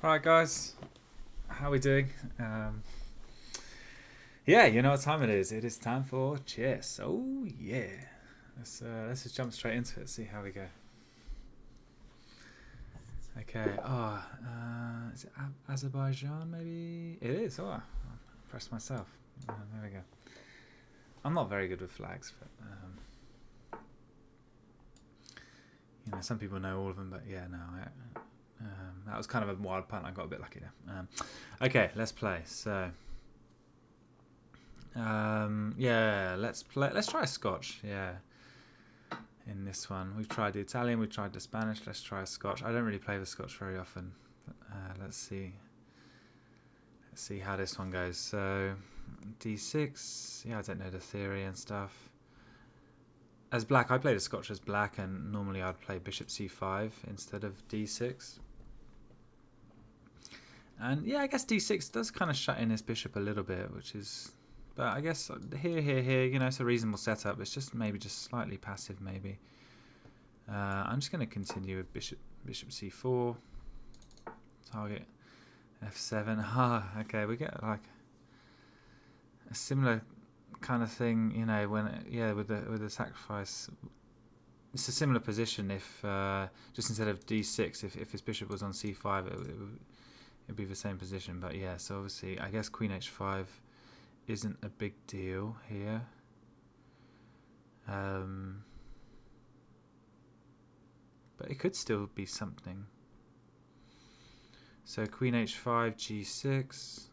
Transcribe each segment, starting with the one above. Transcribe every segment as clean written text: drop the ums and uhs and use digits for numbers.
Right, guys, how we doing? Yeah, you know what time it is. It is time for chess. Oh yeah, let's just jump straight into it. See how we go. Okay. Is it Azerbaijan? Maybe it is. Oh, I pressed myself. There we go. I'm not very good with flags, but some people know all of them. But yeah, no, that was kind of a wild punt. I got a bit lucky there. Okay, let's play. So. Yeah, let's play. Let's try Scotch. Yeah, in this one, we've tried the Italian, we've tried the Spanish. Let's try Scotch. I don't really play the Scotch very often. But, let's see. Let's see how this one goes. So, D6. Yeah, I don't know the theory and stuff. As black, I play the Scotch as black, and normally I'd play Bishop C5 instead of D6. And yeah, I guess D6 does kind of shut in his bishop a little bit, which is. But I guess here, it's a reasonable setup. It's just maybe just slightly passive, maybe. I'm just going to continue with bishop c4. Target f7. Okay, we get like a similar kind of thing, with the sacrifice. It's a similar position if just instead of d6, if his bishop was on c5, it'd be the same position. But yeah, so obviously, I guess queen h5 isn't a big deal here. But it could still be something. So queen h5, g6.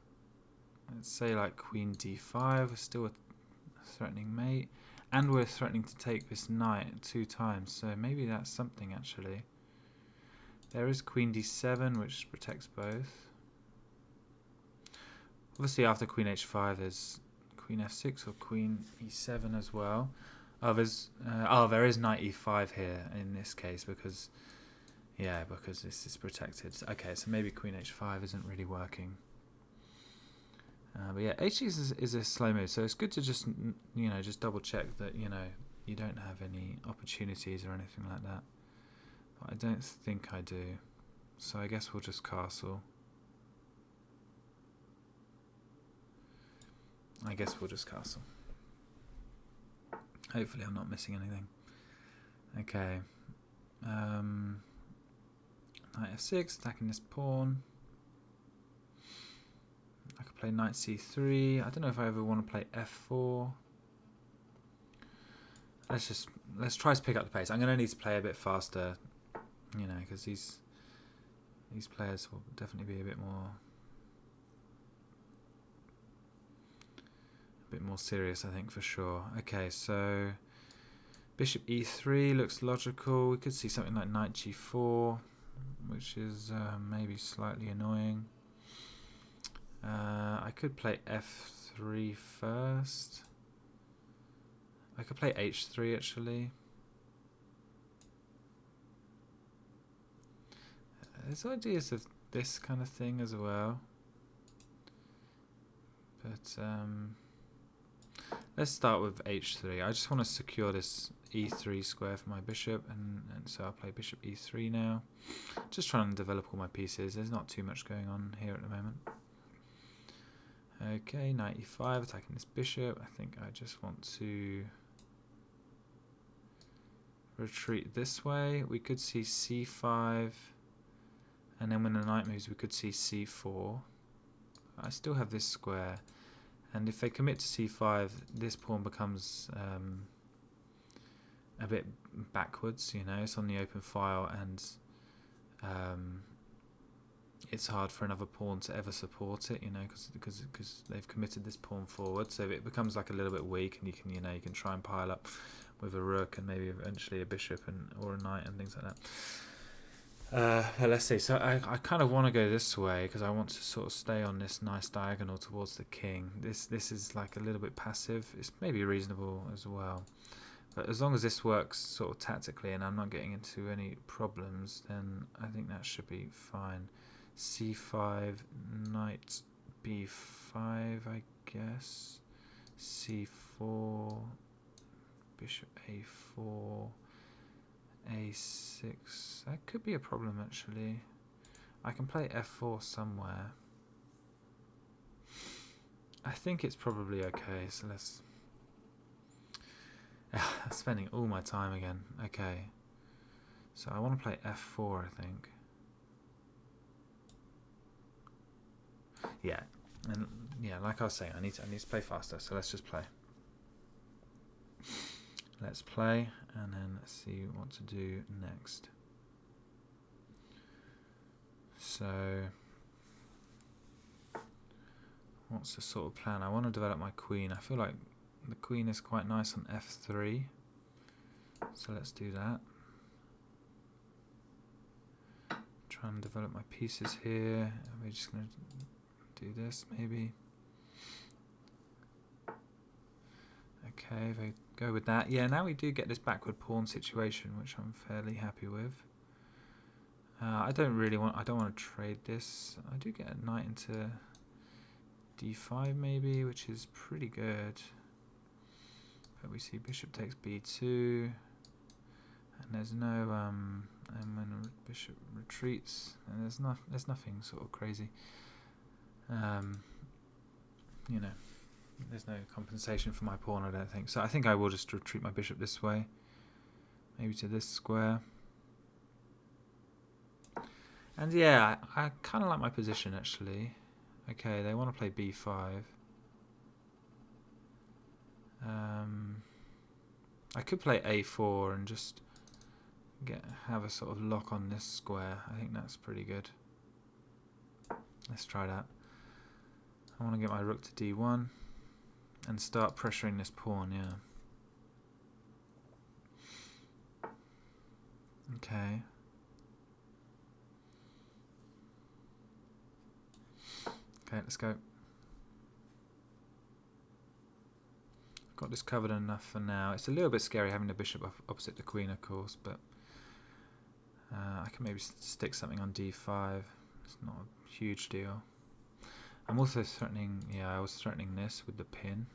Let's say like queen d5. We're still a threatening mate. And we're threatening to take this knight 2 times. So maybe that's something actually. There is queen d7, which protects both. Obviously, after queen h5, there's queen f6 or queen e7 as well. There is knight e5 here in this case because this is protected. Okay, so maybe queen h5 isn't really working. But yeah, h6 is a slow move, so it's good to just double check that you don't have any opportunities or anything like that. But I don't think I do, so I guess we'll just castle. Hopefully I'm not missing anything. Okay. Knight f6, attacking this pawn. I could play knight c3. I don't know if I ever want to play f4. Let's try to pick up the pace. I'm going to need to play a bit faster, because these players will definitely be a bit more serious, I think, for sure. Okay, so bishop e3 looks logical. We could see something like knight g4, which is maybe slightly annoying. I could play f3 first. I could play h3 actually. There's ideas of this kind of thing as well. But let's start with h3. I just want to secure this e3 square for my bishop, and so I'll play bishop e3 now. Just trying to develop all my pieces. There's not too much going on here at the moment. Okay, knight e5, attacking this bishop. I think I just want to retreat this way. We could see c5, and then when the knight moves we could see c4. I still have this square, and if they commit to c5, this pawn becomes a bit backwards. It's on the open file, and it's hard for another pawn to ever support it, because they've committed this pawn forward, so it becomes like a little bit weak, and you can try and pile up with a rook and maybe eventually a bishop or a knight and things like that. Let's see. So I kind of want to go this way because I want to sort of stay on this nice diagonal towards the king. This is like a little bit passive. It's maybe reasonable as well. But as long as this works sort of tactically and I'm not getting into any problems, then I think that should be fine. c5, knight b5, I guess. c4, bishop a4, a6. That could be a problem actually. I can play f4 somewhere. I think it's probably okay, so let's... Spending all my time again. Okay. So I want to play f4, I think. Yeah. And yeah, like I was saying, I need to play faster, so let's just play. Let's play, and then let's see what to do next. So, what's the sort of plan? I want to develop my queen. I feel like the queen is quite nice on f3. So let's do that. Try and develop my pieces here. We're just going to do this, maybe. Okay, if I go with that. Yeah, now we do get this backward pawn situation, which I'm fairly happy with. I don't want to trade this. I do get a knight into d5 maybe, which is pretty good. But we see bishop takes b2, and there's no and when bishop retreats, and there's nothing sort of crazy. You know, there's no compensation for my pawn, I don't think. So I think I will just retreat my bishop this way, maybe to this square. And yeah, I kind of like my position actually. Okay, they want to play b5. I could play a4 and just have a sort of lock on this square. I think that's pretty good. Let's try that. I want to get my rook to d1 and start pressuring this pawn, yeah. Okay. Okay, let's go. Got this covered enough for now. It's a little bit scary having the bishop opposite the queen, of course, but I can maybe stick something on d5. It's not a huge deal. I'm also threatening, yeah, I was threatening this with the pin,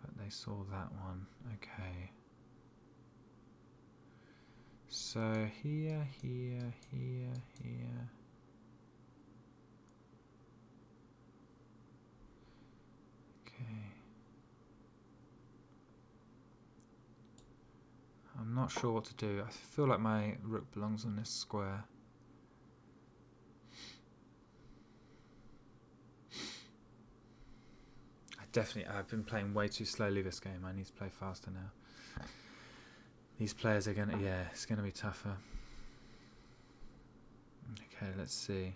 but they saw that one. Okay. So here. Okay. I'm not sure what to do. I feel like my rook belongs on this square. I've been playing way too slowly this game. I need to play faster now. These players are it's gonna be tougher. Okay, let's see.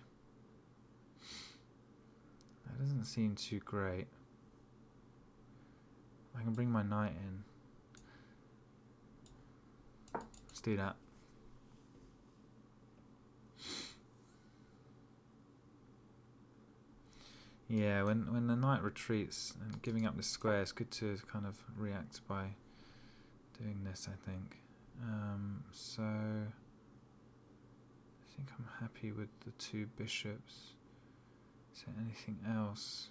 That doesn't seem too great. I can bring my knight in. Let's do that. Yeah, when the knight retreats and giving up this square, it's good to kind of react by doing this, I think. So I think I'm happy with the two bishops. Is there anything else?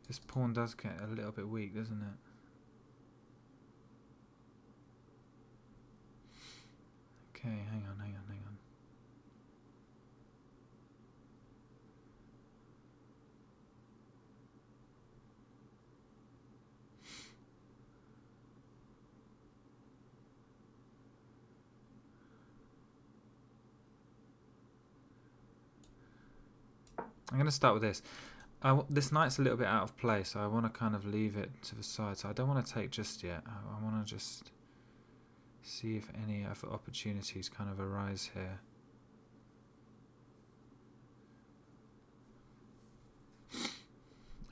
This pawn does get a little bit weak, doesn't it? Okay, hang on. I'm going to start with this. This knight's a little bit out of place, so I want to kind of leave it to the side. So I don't want to take just yet. I want to just see if any other opportunities kind of arise here.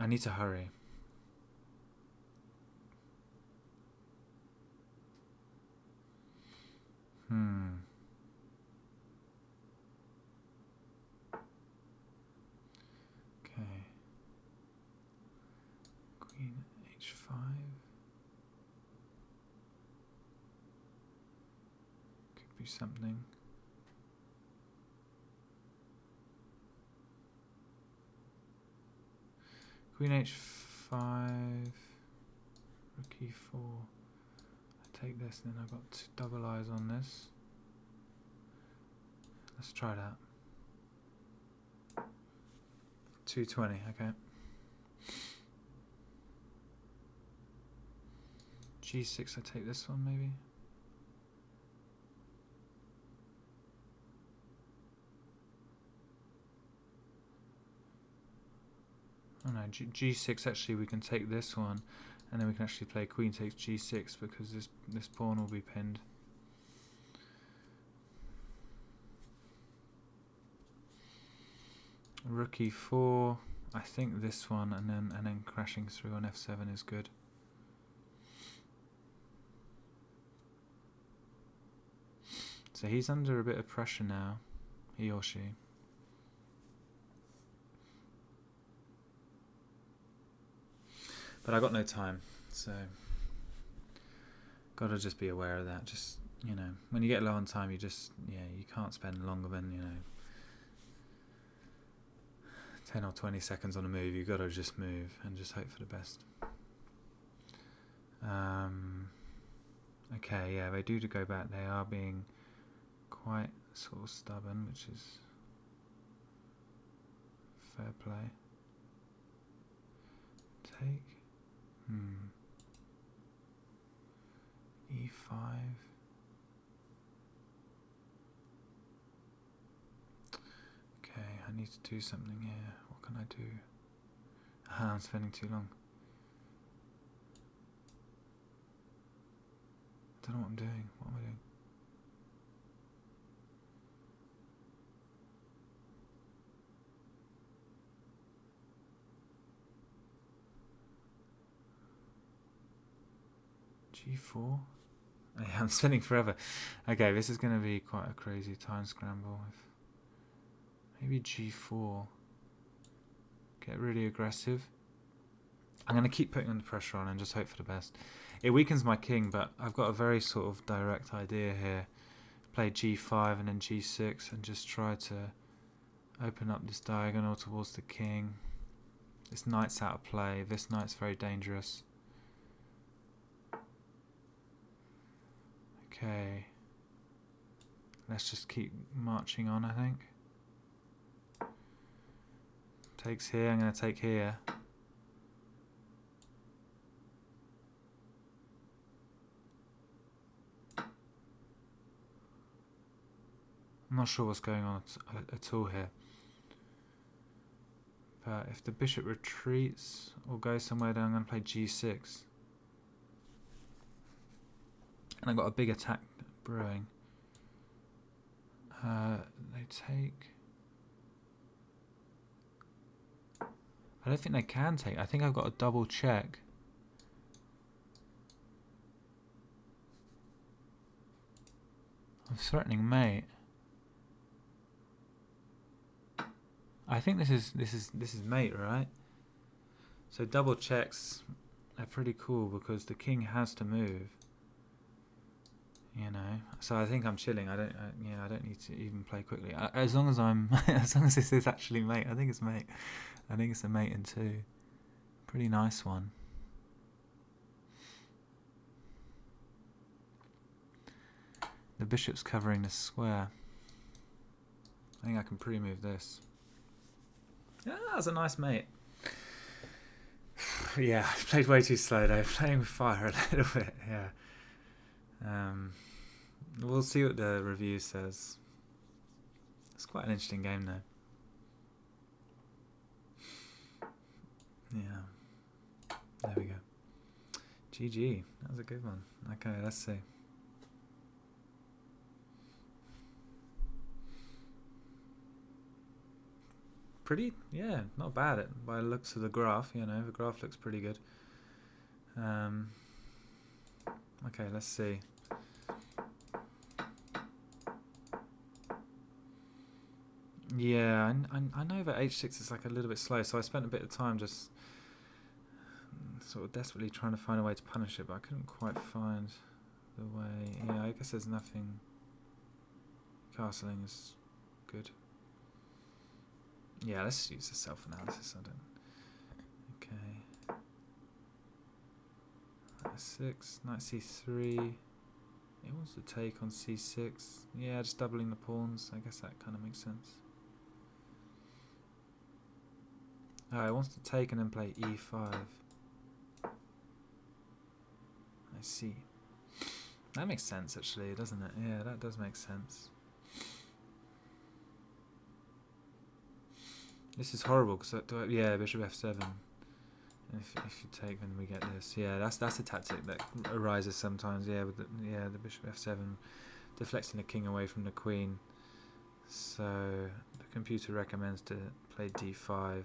I need to hurry. Okay. Queen h5. Could be something. Queen h5. Rook e4. take this, then I've got two double eyes on this. Let's try that. 220, okay. G6, I take this one maybe. Oh no, G6 actually we can take this one, and then we can actually play Queen takes G6 because this pawn will be pinned. Rook E4, I think this one, and then crashing through on F7 is good. So he's under a bit of pressure now, he or she. But I got no time, so gotta just be aware of that. Just, you know, when you get low on time, you just, yeah, you can't spend longer than, you know, 10 or 20 seconds on a move. You've got to just move and just hope for the best. Okay, yeah, they do to go back. They are being quite sort of stubborn, which is fair play. Take. E5. Okay, I need to do something here. What can I do? I'm spending too long. I don't know what I'm doing. What am I doing? G4? Yeah, I'm spinning forever. Okay, this is going to be quite a crazy time scramble. Maybe G4. Get really aggressive. I'm going to keep putting the pressure on and just hope for the best. It weakens my king, but I've got a very sort of direct idea here. Play G5 and then G6 and just try to open up this diagonal towards the king. This knight's out of play. This knight's very dangerous. Okay. Let's just keep marching on, I think. Takes here, I'm going to take here. I'm not sure what's going on at all here. But if the bishop retreats or goes somewhere down, I'm going to play G6. And I've got a big attack brewing. They take... I don't think they can take. I think I've got a double check. I'm threatening mate. I think this is mate, right? So double checks are pretty cool because the king has to move. You know, so I think I'm chilling. I don't need to even play quickly. As long as as long as this is actually mate. I think it's mate. I think it's a mate in 2. Pretty nice one. The bishop's covering the square. I think I can pre-move this. Yeah, that's a nice mate. Yeah, I played way too slow though. Playing with fire a little bit, yeah. We'll see what the review says. It's quite an interesting game though. Yeah. There we go. GG. That was a good one. Okay, let's see. Pretty, yeah, not bad by the looks of the graph, you know, the graph looks pretty good. Okay, let's see. Yeah, I know that h6 is like a little bit slow, so I spent a bit of time just sort of desperately trying to find a way to punish it, but I couldn't quite find the way. Yeah, I guess there's nothing. Castling is good. Yeah, let's use the self-analysis. I don't. Okay. 6, knight c3. He wants to take on c6. Yeah, just doubling the pawns. I guess that kind of makes sense. Oh, he wants to take and then play e5. I see. That makes sense, actually, doesn't it? Yeah, that does make sense. This is horrible because yeah, bishop f7. If you take, then we get this. Yeah, that's a tactic that arises sometimes. Yeah, with the bishop f7, deflecting the king away from the queen. So the computer recommends to play d5,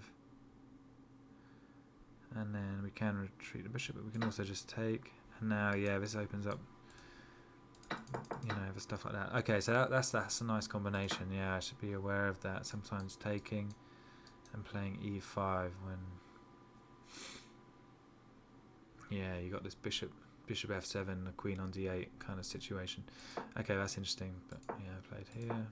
and then we can retreat the bishop, but we can also just take. And now, yeah, this opens up, you know, for stuff like that. Okay, so that's a nice combination. Yeah, I should be aware of that. Sometimes taking and playing e5 when. Yeah, you got this bishop f7, the queen on d8 kind of situation. Okay, that's interesting, but yeah, I played here.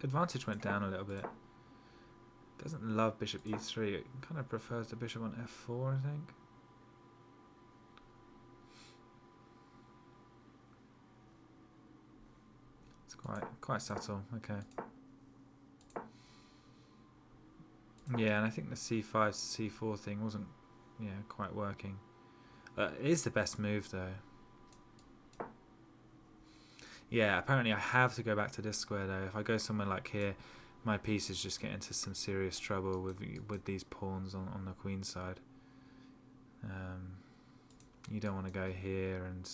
Advantage went down a little bit. Doesn't love bishop e3, it kind of prefers the bishop on f4, I think. It's quite subtle, okay. Yeah, and I think the c5 c4 thing wasn't, yeah, quite working. It is the best move though. Yeah, apparently I have to go back to this square though. If I go somewhere like here, my pieces just get into some serious trouble with these pawns on the queen side. You don't want to go here and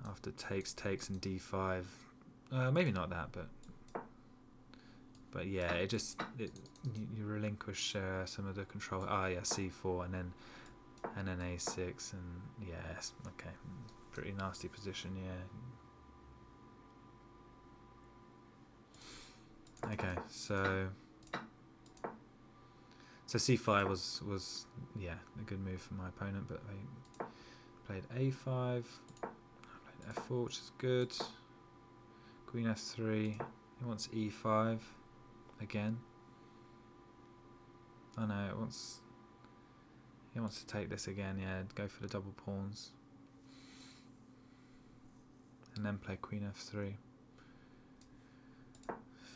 after takes and d5. Maybe not that, but yeah, you relinquish some of the control. Ah, yeah, c4 and then a6 and yes, okay, pretty nasty position. Yeah. Okay, so c5 was yeah, a good move for my opponent, but they played a5, I played f4, which is good. Queen f3. He wants e5 again. Oh no, he wants to take this again. Yeah, go for the double pawns, and then play queen f3.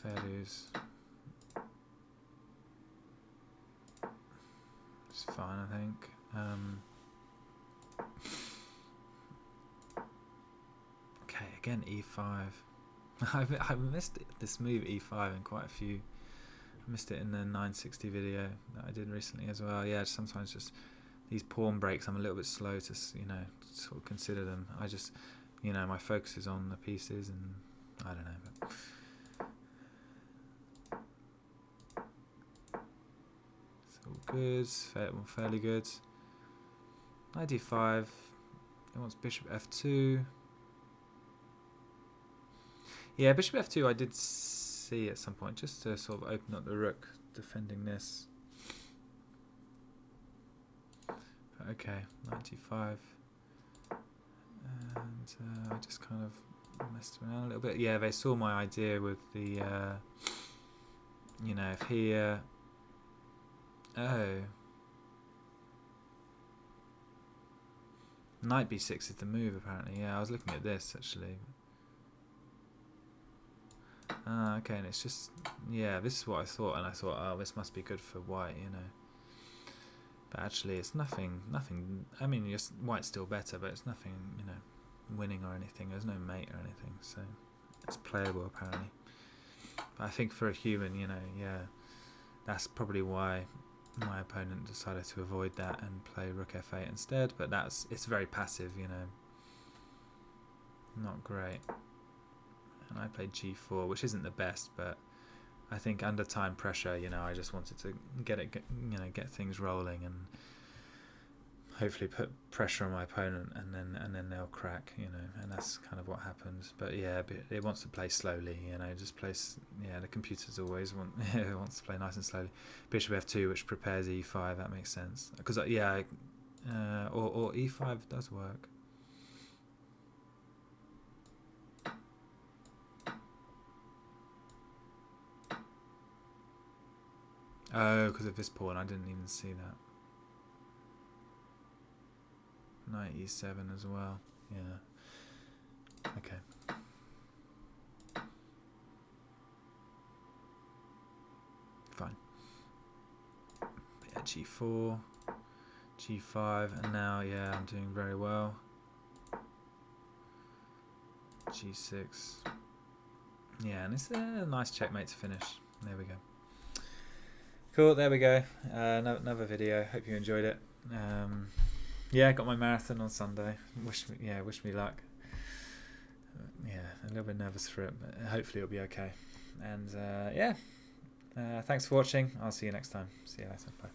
Fair dues. It's fine, I think. Okay, again e5. I've missed this move e5 in quite a few. I missed it in the 960 video that I did recently as well. Yeah, sometimes just these pawn breaks, I'm a little bit slow to, you know, sort of consider them. I just, you know, my focus is on the pieces, and I don't know. But it's all good, fairly good. Knight d5. He wants bishop f2. Yeah, bishop f2 I did see at some point, just to sort of open up the rook, defending this. But okay, knight d5. And I just kind of messed around a little bit. Yeah, they saw my idea with the, you know, if here... Oh. Knight b6 is the move, apparently. Yeah, I was looking at this, actually. Okay, and it's just... Yeah, this is what I thought, and I thought, oh, this must be good for white, you know. But actually, it's nothing... I mean, white's still better, but it's nothing, you know, winning or anything. There's no mate or anything, so it's playable, apparently. But I think for a human, you know, yeah, that's probably why my opponent decided to avoid that and play rook f8 instead. But it's very passive, you know, not great. And I played g4, which isn't the best, but I think under time pressure, you know, I just wanted to get things rolling and hopefully put pressure on my opponent, and then they'll crack, you know, and that's kind of what happens. But yeah, it wants to play slowly, you know, just plays. Yeah, the computers always wants to play nice and slowly. Bishop f2, which prepares e5. That makes sense because yeah, or e5 does work. Oh, because of this pawn. I didn't even see that. Knight e7 as well. Yeah. Okay. Fine. But yeah, g4, g5, and now, yeah, I'm doing very well. g6. Yeah, and it's a nice checkmate to finish. There we go. Cool, there we go. Another video. Hope you enjoyed it. Yeah, got my marathon on Sunday. Wish me luck. Yeah, a little bit nervous for it, but hopefully it'll be okay. And yeah, thanks for watching. I'll see you next time. See you later. Bye.